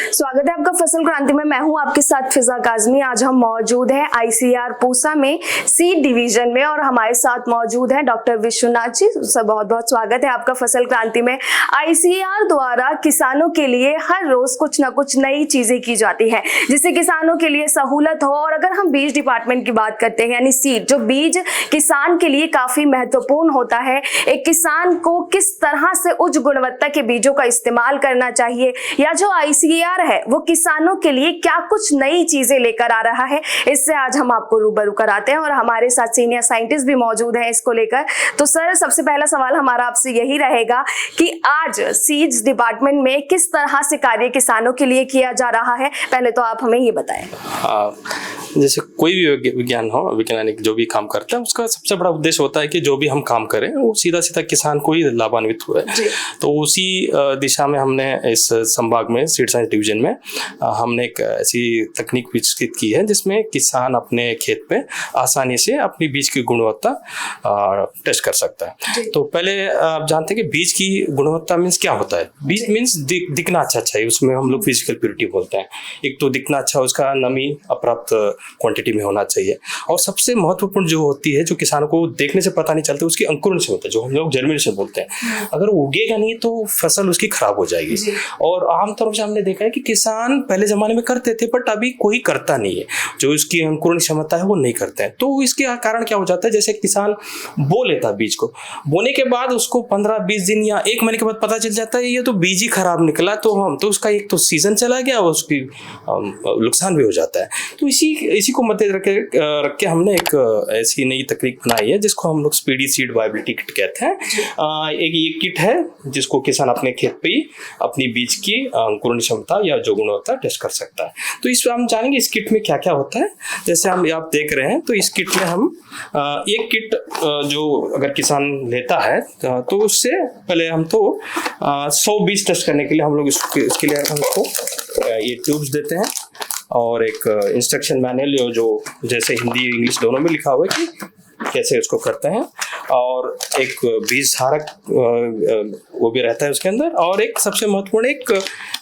स्वागत है आपका फसल क्रांति में। मैं हूं आपके साथ फिजा काजमी। आज हम मौजूद हैं आईसीएआर पूसा में सीड डिवीजन में और हमारे साथ मौजूद हैं डॉक्टर विश्वनाथ जी। सर बहुत बहुत स्वागत है आपका फसल क्रांति में। आईसीएआर द्वारा किसानों के लिए हर रोज कुछ ना कुछ नई चीजें की जाती है जिससे किसानों के लिए सहूलत हो। और अगर हम बीज डिपार्टमेंट की बात करते हैं यानी सीड, जो बीज किसान के लिए काफी महत्वपूर्ण होता है, एक किसान को किस तरह से उच्च गुणवत्ता के बीजों का इस्तेमाल करना चाहिए, या जो आईसीएआर है वो किसानों के लिए क्या कुछ नई चीजें लेकर आ रहा है, इससे आज हम आपको रूबरू कराते हैं। और हमारे साथ सीनियर साइंटिस्ट भी मौजूद हैं इसको लेकर। तो सर, सबसे पहला सवाल हमारा आपसे यही रहेगा कि आज सीड्स डिपार्टमेंट में किस तरह से कार्य किसानों के लिए किया जा रहा है, पहले तो आप हमें ये बताएं। जैसे कोई भी विज्ञान हो, वैज्ञानिक जो भी काम करता है उसका सबसे बड़ा उद्देश्य होता है कि जो भी हम काम करें वो सीधा सीधा किसान को ही लाभान्वित हुए। तो उसी दिशा में हमने इस संभाग में सीड साइंस डिवीजन में हमने एक ऐसी तकनीक विकसित की है जिसमें किसान अपने खेत पे आसानी से अपनी बीज की गुणवत्ता टेस्ट कर सकता है। तो पहले आप जानते हैं कि बीज की गुणवत्ता मीन्स क्या होता है। बीज मीन्स दिखना अच्छा चाहिए, उसमें हम लोग फिजिकल प्योरिटी बोलते हैं। एक तो दिखना अच्छा, उसका नमी अपर्याप्त क्वांटिटी में होना चाहिए, और सबसे महत्वपूर्ण जो होती है, जो किसानों को देखने से पता नहीं चलता, उसकी अंकुरण से होता है, जो हम लोग जर्मिनेशन बोलते हैं। अगर वो उगेगा नहीं तो फसल उसकी खराब हो जाएगी। और आमतौर से हमने देखा है कि किसान पहले जमाने में करते थे बट अभी कोई करता नहीं है, जो इसकी अंकुरण क्षमता है वो नहीं करते हैं। तो इसके कारण क्या हो जाता है, जैसे किसान बो लेता है बीज को, बोने के बाद उसको 15-20 दिन या 1 महीने के बाद पता चल जाता है ये तो बीज ही खराब निकला, तो उसका एक तो सीजन चला गया और उसकी नुकसान भी हो जाता है। तो इसी को मद्देनजर रख के हमने एक ऐसी नई तकनीक बनाई है जिसको हम लोग स्पीडी सीड वायबिलिटी किट कहते हैं। एक ये किट है जिसको किसान अपने खेत पे ही अपनी बीज की अंकुरण क्षमता या जो गुणवत्ता टेस्ट कर सकता है। तो इस हम जानेंगे इस किट में क्या क्या होता है। जैसे हम आप देख रहे हैं, तो इस किट में हम एक किट जो अगर किसान लेता है तो उससे पहले हम तो 100 बीज टेस्ट करने के लिए हम लोग इसके लिए हमको ये ट्यूब्स देते हैं और एक इंस्ट्रक्शन मैनुअल जो जैसे हिंदी इंग्लिश दोनों में लिखा हुआ है कि कैसे उसको करते हैं, और एक बीज धारक वो भी रहता है उसके अंदर, और एक सबसे महत्वपूर्ण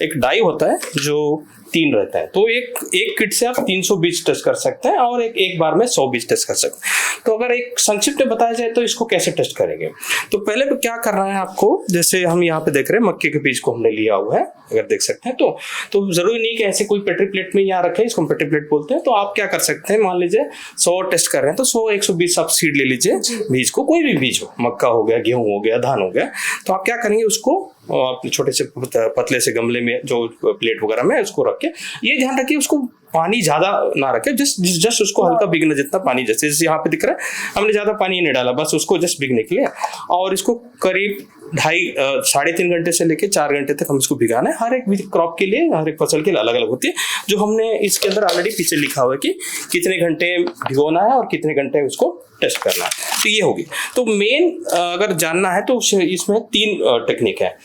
एक डाई होता है जो 3 रहता है। तो एक किट से आप 300 बीज टेस्ट कर सकते हैं और एक बार में 100 बीज टेस्ट कर सकते हैं। तो अगर एक संक्षिप्त में बताया जाए तो इसको कैसे टेस्ट करेंगे, तो पहले तो क्या करना है आपको, जैसे हम यहाँ पे देख रहे हैं मक्के के बीज को हमने लिया हुआ है, अगर देख सकते हैं तो जरूरी नहीं कि ऐसे कोई पेट्री प्लेट में यहाँ रखें, इसको हम पेट्री प्लेट बोलते हैं। तो आप क्या कर सकते हैं, मान लीजिए 100 टेस्ट कर रहे हैं तो 100-120 आप सीड ले लीजिए बीज को, कोई भी बीज हो, मक्का हो गया, गेहूं हो गया, धान हो गया। तो आप क्या करेंगे, उसको अपने छोटे से पतले से गमले में जो प्लेट वगैरह में उसको रख के, ये ध्यान रखिए उसको पानी ज्यादा ना रखे, जस्ट उसको हल्का भीगना जितना पानी, जैसे यहाँ पे दिख रहा है हमने ज्यादा पानी नहीं डाला, बस उसको जस्ट भीगने के लिए। और इसको करीब 3.5 घंटे से लेके 4 घंटे तक हम इसको भिगाना है। हर एक क्रॉप के लिए, हर एक फसल के लिए अलग अलग होती है, जो हमने इसके अंदर ऑलरेडी पीछे लिखा हुआ है कि कितने घंटे भिगोना है और कितने घंटे उसको टेस्ट करना है। तो ये होगी। तो मेन अगर जानना है तो इसमें 3 टेक्निक है।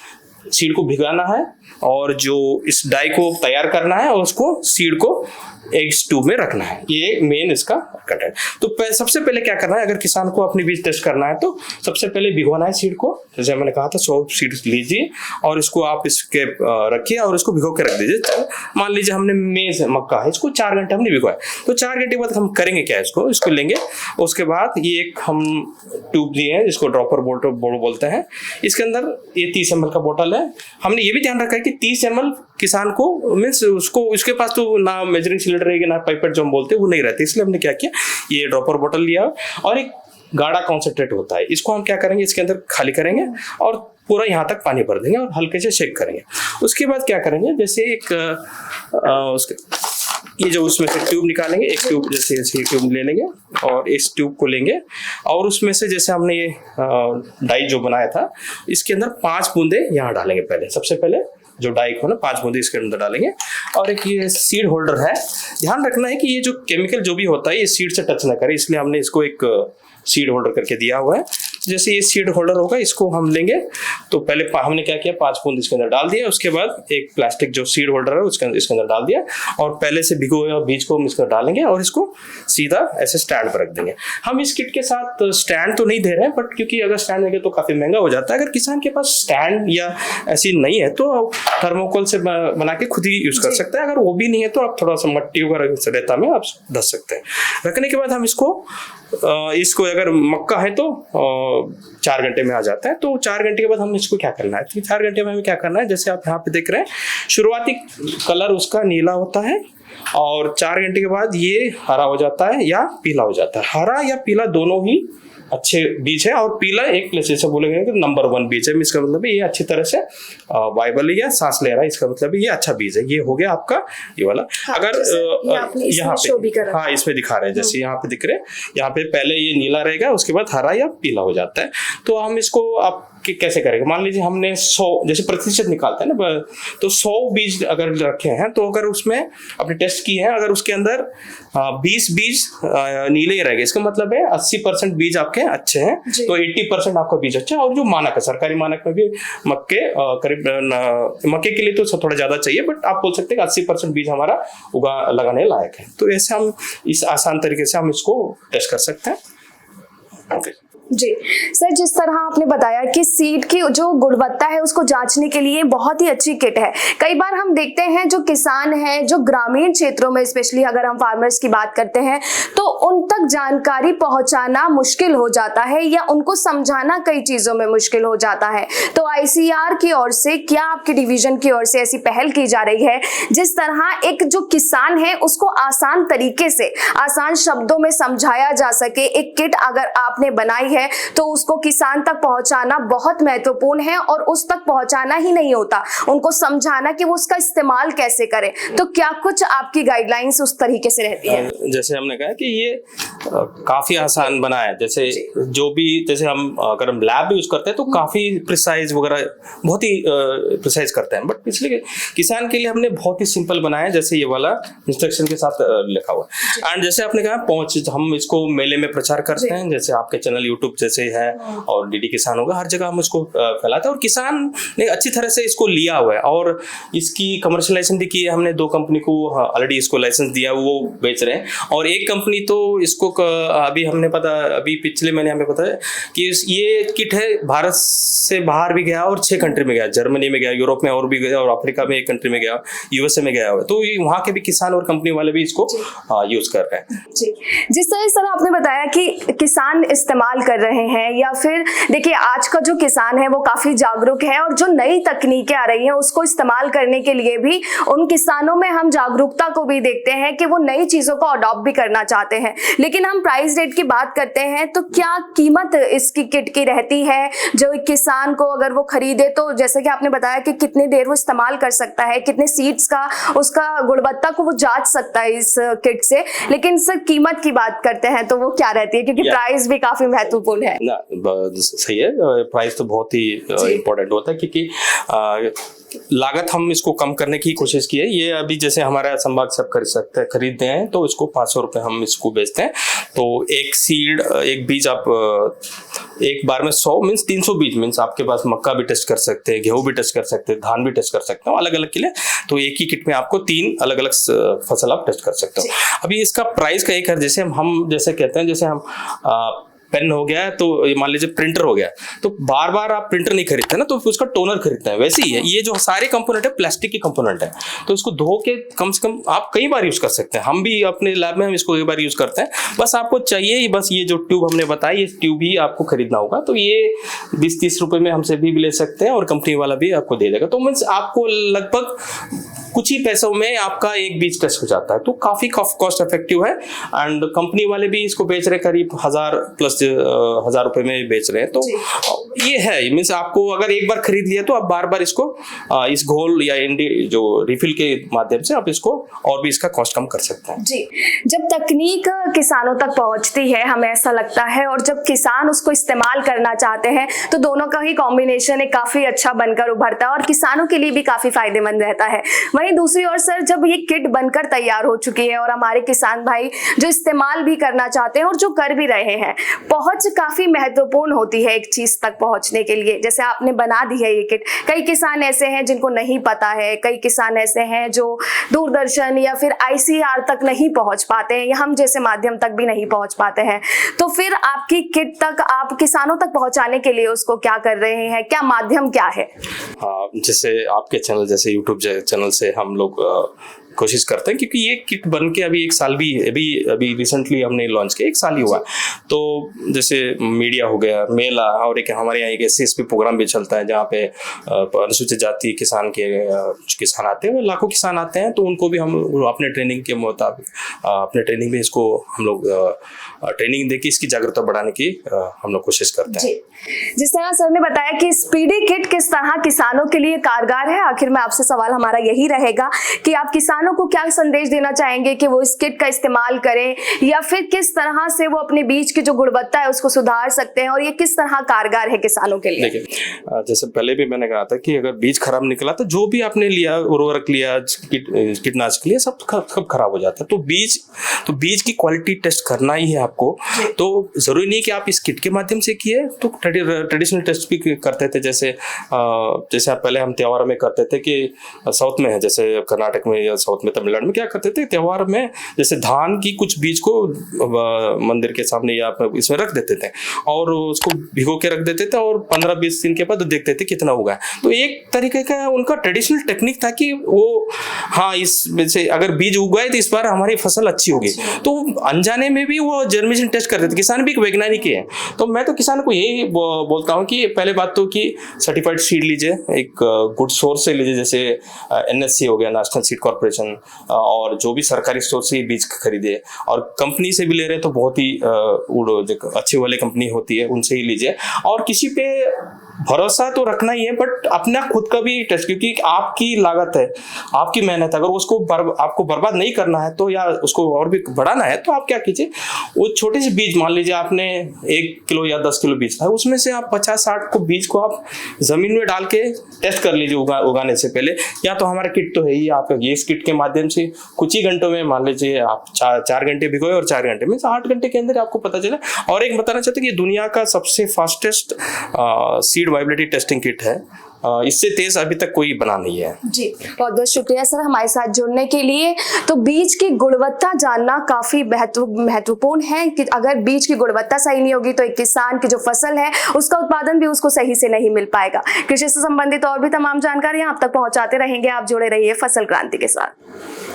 सीड को भिगाना है, और जो इस डाई को तैयार करना है, और उसको सीड को एक ट्यूब में रखना है। ये मेन इसका कट है। तो सबसे पहले क्या करना है, अगर किसान को अपनी बीज टेस्ट करना है तो सबसे पहले भिगोना है सीड को। जैसे मैंने कहा था 100 सीड लीजिए और इसको आप इसके रखिए और इसको भिगो के रख दीजिए। मान लीजिए हमने मेज मक्का है, इसको 4 घंटे हमने भिगोया, तो 4 घंटे बाद हम करेंगे क्या, इसको लेंगे। उसके बाद ये एक हम ट्यूब दिए हैं जिसको ड्रॉपर बोलते हैं, इसके अंदर ये 30 ml का बोतल है। हमने ये भी ध्यान रखा है कि 30 ml किसान को मीन्स उसके पास तो ना मेजरिंग सिलेंडर रहेगी ना पाइपेट जो हम बोलते हैं वो नहीं रहते, इसलिए हमने क्या किया, ये ड्रॉपर बोतल लिया और एक गाढ़ा कॉन्सेंट्रेट होता है, इसको हम क्या करेंगे, इसके अंदर खाली करेंगे और पूरा यहाँ तक पानी भर देंगे और हल्के से शेक करेंगे। उसके बाद क्या करेंगे, जैसे ये जो उसमें से ट्यूब निकालेंगे, एक ट्यूब जैसे ट्यूब ले लेंगे और इस ट्यूब को लेंगे और उसमें से जैसे हमने ये डाई जो बनाया था इसके अंदर 5 बूंदे यहाँ डालेंगे। सबसे पहले जो डाई को ना 5 बूंदे इसके अंदर डालेंगे। और एक ये सीड होल्डर है, ध्यान रखना है कि ये जो केमिकल जो भी होता है ये सीड से टच ना करे, इसलिए हमने इसको एक सीड होल्डर करके दिया हुआ है। जैसे ये सीड होल्डर होगा, इसको हम लेंगे तो पहले हमने क्या किया, 5 बूंद इसके अंदर डाल दिया, उसके बाद एक प्लास्टिक जो सीड होल्डर है इसके अंदर डाल दिया, और पहले से भिगो हुए बीज को हम इसको डालेंगे और इसको सीधा ऐसे स्टैंड पर रख देंगे। हम इस किट के साथ स्टैंड तो नहीं दे रहे हैं, बट क्योंकि अगर स्टैंड देंगे तो काफी महंगा हो जाता है। अगर किसान के पास स्टैंड या ऐसी नहीं है तो थर्मोकोल से बना के खुद ही यूज कर सकता है। अगर वो भी नहीं है तो आप थोड़ा सा मट्टी वगैरह रेता में आप धस सकते हैं। रखने के बाद हम इसको अगर मक्का है तो 4 घंटे में आ जाता है। तो 4 घंटे के बाद हम इसको क्या करना है, तो 4 घंटे में हमें क्या करना है, जैसे आप यहाँ पे देख रहे हैं शुरुआती कलर उसका नीला होता है और 4 घंटे के बाद ये हरा हो जाता है या पीला हो जाता है। हरा या पीला दोनों ही अच्छे बीज है, और पीला एक प्लेस से बोलेंगे कि नंबर 1 बीज है, इसका मतलब ये अच्छी तरह से वाइबल या सांस ले रहा है, इसका मतलब ये अच्छा बीज है। ये हो गया आपका ये वाला। हाँ, अगर यहाँ पे हाँ इसमें दिखा रहे हैं, जैसे यहाँ पे दिख रहे हैं, यहाँ पे पहले ये नीला रहेगा, उसके बाद हरा या पीला हो जाता है। तो हम इसको आप कैसे करेंगे, मान लीजिए हमने 100 जैसे प्रतिशत निकालते हैं ना, तो 100 बीज अगर रखे हैं तो अगर उसमें आपने टेस्ट किए हैं, अगर उसके अंदर 20 बीज नीले ही रहेंगे, इसका मतलब है 80% बीज आपके अच्छे हैं, तो 80% आपका बीज अच्छा है। और जो मानक है, सरकारी मानक में भी मक्के मक्के के लिए तो थोड़ा ज्यादा चाहिए, बट आप बोल सकते हैं कि 80% बीज हमारा लगाने लायक है। तो ऐसे हम इस आसान तरीके से हम इसको टेस्ट कर सकते हैं। ओके जी सर, जिस तरह आपने बताया कि सीड की जो गुणवत्ता है उसको जांचने के लिए बहुत ही अच्छी किट है। कई बार हम देखते हैं जो किसान हैं, जो ग्रामीण क्षेत्रों में स्पेशली अगर हम फार्मर्स की बात करते हैं, तो उन तक जानकारी पहुंचाना मुश्किल हो जाता है या उनको समझाना कई चीजों में मुश्किल हो जाता है। तो आईसीआर की ओर से क्या आपके डिवीजन की ओर से ऐसी पहल की जा रही है जिस तरह एक जो किसान है उसको आसान तरीके से, आसान शब्दों में समझाया जा सके? एक किट अगर आपने बनाई है तो उसको किसान तक पहुंचाना बहुत महत्वपूर्ण है, और उस तक पहुंचाना ही नहीं होता, उनको समझाना कि वो उसका इस्तेमाल कैसे करें। तो क्या कुछ आपकी गाइडलाइंस उस तरीके से रहती है? जैसे हमने कहा कि ये काफी आसान बना है, जैसे जो भी, जैसे अगर हम लैब भी यूज करते हैं तो काफी प्रिसाइज वगैरह बहुत ही प्रिसाइज करते हैं, बट इसलिए किसान के लिए हमने बहुत ही सिंपल बनाया है, जैसे ये वाला इंस्ट्रक्शन के साथ लिखा हुआ है। एंड जैसे आपने कहा हम इसको मेले में प्रचार करते हैं, जैसे आपके चैनल यूट्यूब जैसे है और डीडी किसान होगा, हर जगह हम इसको फैलाते हैं, और किसान ने अच्छी तरह से इसको लिया हुआ है और इसकी कमर्शियलाइजेशन भी की है। हमने 2 कंपनी को ऑलरेडी इसको लाइसेंस दिया, वो बेच रहे हैं, और एक कंपनी तो इसको अभी पिछले महीने हमें पता है कि ये किट है भारत से बाहर भी गया और 6 कंट्री में गया, जर्मनी में गया, यूरोप में और भी गया, और अफ्रीका में 1 कंट्री में गया, यूएसए में गया हुआ। तो वहाँ के भी किसान और कंपनी वाले भी इसको यूज कर रहे हैं। जी, जिस तरह आपने बताया कि किसान इस्तेमाल कर रहे हैं, या फिर देखिए आज का जो किसान है वो काफी जागरूक है, और जो नई तकनीकें आ रही हैं उसको इस्तेमाल करने के लिए भी उन किसानों में हम जागरूकता को भी देखते हैं कि वो नई चीजों को अडॉप्ट भी करना चाहते हैं। लेकिन हम प्राइस रेट की बात करते हैं तो क्या कीमत इसकी किट की रहती है, जो किसान को अगर वो खरीदे तो जैसे कि आपने बताया कि कितनी देर वो इस्तेमाल कर सकता है, कितने सीड्स का उसका गुणवत्ता को वो जांच सकता है इस किट से, लेकिन सर कीमत की बात करते हैं तो वो क्या रहती है, क्योंकि प्राइस भी काफी महत्वपूर्ण है ना। सही है, प्राइस तो बहुत ही इम्पोर्टेंट होता है, क्योंकि लागत हम इसको कम करने की कोशिश की है। ये अभी जैसे हमारा संभाग से आप खरीदते हैं तो इसको 500 रुपये हम इसको बेचते हैं। तो एक बीज आप एक बार में 100 मीन्स 300 बीज मीन्स आपके पास मक्का भी टेस्ट कर सकते हैं, गेहूं भी टेस्ट कर सकते हैं, धान भी टेस्ट कर सकते हो अलग अलग के लिए। तो एक ही किट में आपको 3 अलग अलग फसल आप टेस्ट कर सकते हो। अभी इसका प्राइस का एक है, जैसे हम जैसे कहते हैं, जैसे हम पेन हो गया तो मान लीजिए प्रिंटर हो गया, तो बार बार आप प्रिंटर नहीं खरीदते ना, तो उसका टोनर खरीदते हैं। वैसे ही है, ये जो सारे कंपोनेंट है प्लास्टिक के कंपोनेंट है, तो इसको धो के कम से कम आप कई बार यूज कर सकते हैं। हम भी अपने लैब में हम इसको कई बार यूज करते हैं। बस आपको चाहिए बस ये जो ट्यूब हमने बताई, ये ट्यूब ही आपको खरीदना होगा। तो ये 20-30 रुपए में हमसे भी ले सकते हैं और कंपनी वाला भी आपको दे देगा। तो मीन्स आपको लगभग कुछ ही पैसों में आपका एक बीज टेस्ट हो जाता है, तो काफी कॉस्ट इफेक्टिव है। एंड कंपनी वाले भी इसको बेच रहे करीब 1000 रुपए में बेच रहे हैं। तो ये है, मीन्स आपको अगर एक बार खरीद लिया तो आप बार बार इसको इस घोल या जो रिफिल के माध्यम से आप इसको और भी इसका कॉस्ट कम कर सकते हैं। जी, जब तकनीक किसानों तक पहुंचती है हमें ऐसा लगता है, और जब किसान उसको इस्तेमाल करना चाहते हैं तो दोनों का ही कॉम्बिनेशन एक काफी अच्छा बनकर उभरता है और किसानों के लिए भी काफी फायदेमंद रहता है। वहीं दूसरी ओर सर, जब ये किट बनकर तैयार हो चुकी है और हमारे किसान भाई जो इस्तेमाल भी करना चाहते हैं और जो कर भी रहे हैं, पहुंच काफी महत्वपूर्ण होती है एक चीज तक पहुंचने के लिए। जैसे आपने बना दी है ये किट, कई किसान ऐसे हैं जिनको नहीं पता है, कई किसान ऐसे हैं जो दूरदर्शन या फिर ICAR तक नहीं पहुंच पाते हैं, या हम जैसे माध्यम तक भी नहीं पहुंच पाते हैं। तो फिर आपकी किट तक, आप किसानों तक पहुंचाने के लिए उसको क्या कर रहे हैं, क्या माध्यम क्या है? हाँ, जैसे आपके चैनल, जैसे यूट्यूब चैनल से हम लोग कोशिश करते हैं, क्योंकि ये किट बन के अभी 1 साल भी अभी रिसेंटली हमने लॉन्च किया, 1 साल ही हुआ। तो जैसे मीडिया हो गया, मेला, और एक हमारे यहाँ एक SCSP प्रोग्राम भी चलता है जहाँ पे अनुसूचित जाति किसान के किसान आते हैं, लाखों किसान आते हैं। तो उनको भी हम अपने ट्रेनिंग के मुताबिक अपने ट्रेनिंग में इसको हम लोग ट्रेनिंग देके इसकी जागरूकता बढ़ाने की हम लोग कोशिश करते हैं। जिस तरह सर ने बताया कि स्पीडी किट किस तरह किसानों के लिए कारगर है, आखिर में आपसे सवाल हमारा यही रहेगा कि आप किसानों को क्या संदेश देना चाहेंगे कि वो इस किट का इस्तेमाल करें, या फिर किस तरह से वो अपने बीज की जो गुणवत्ता है उसको सुधार सकते हैं, और ये किस तरह कारगर है किसानों के लिए? देखिए, जैसे पहले भी मैंने कहा था कि अगर बीज खराब निकला तो जो भी आपने लिया, उर्वरक लिया, कीटनाशक लिया, सब खराब हो जाता है। तो बीज की क्वालिटी टेस्ट करना ही है आपको। तो जरूरी नहीं कि आप इस किट के माध्यम से किए, तो ट्रेडिशनल टेस्ट भी करते थे। जैसे आप पहले हम त्योहार में करते थे कि साउथ में है, जैसे कर्नाटक में या साउथ में, तमिलनाडु में क्या करते थे, त्योहार में जैसे धान की कुछ बीज को मंदिर के सामने या इसमें रख देते थे और उसको भिगो के रख देते थे, और 15-20 दिन के बाद देखते थे कितना उगा है। तो एक तरीके का उनका ट्रेडिशनल टेक्निक था कि वो, हाँ, इसमें से अगर बीज उगाए तो इस बार हमारी फसल अच्छी होगी। तो अनजाने में भी वो जर्मिनेशन टेस्ट करते थे। किसान भी एक वैज्ञानिक ही है। तो मैं तो किसान को यही बोलता हूँ कि पहले बात तो कि सर्टिफाइड सीड लीजिए, एक गुड सोर्स से लीजिए, जैसे NSC हो गया, नेशनल सीड कॉर्पोरेशन, और जो भी सरकारी स्टोर से बीज खरीदे, और कंपनी से भी ले रहे तो बहुत ही अच्छी वाली कंपनी होती है, उनसे ही लीजिए। और किसी पे भरोसा तो रखना ही है, बट अपना खुद का भी टेस्ट, क्योंकि आपकी लागत है, आपकी मेहनत, अगर उसको आपको बर्बाद नहीं करना है तो, या उसको और भी बढ़ाना है, तो आप क्या कीजिए, वो छोटे से बीज, मान लीजिए आपने 1 किलो या 10 किलो बीज था, उसमें से आप 50-60 को बीज को आप जमीन में डाल के टेस्ट कर लीजिए उगाने से पहले। या तो हमारा किट तो है ही, आप ये इस किट के माध्यम से कुछ ही घंटों में, मान लीजिए आप 4 घंटे भिगोए और 4 घंटे में 8 घंटे के अंदर आपको पता चला। और एक बताना चाहते हैं कि दुनिया का सबसे fastest seed viability testing kit है, इससे तेज अभी तक कोई बना नहीं है। जी, बहुत बहुत शुक्रिया सर हमारे साथ जुड़ने के लिए। तो बीज की गुणवत्ता जानना काफी महत्वपूर्ण है कि अगर बीज की गुणवत्ता सही नहीं होगी तो एक किसान की जो फसल है उसका उत्पादन भी उसको सही से नहीं मिल पाएगा। कृषि से संबंधित और भी तमाम जानकारियां आप तक पहुंचाते रहेंगे। आप जुड़े रहिए फसल क्रांति के साथ।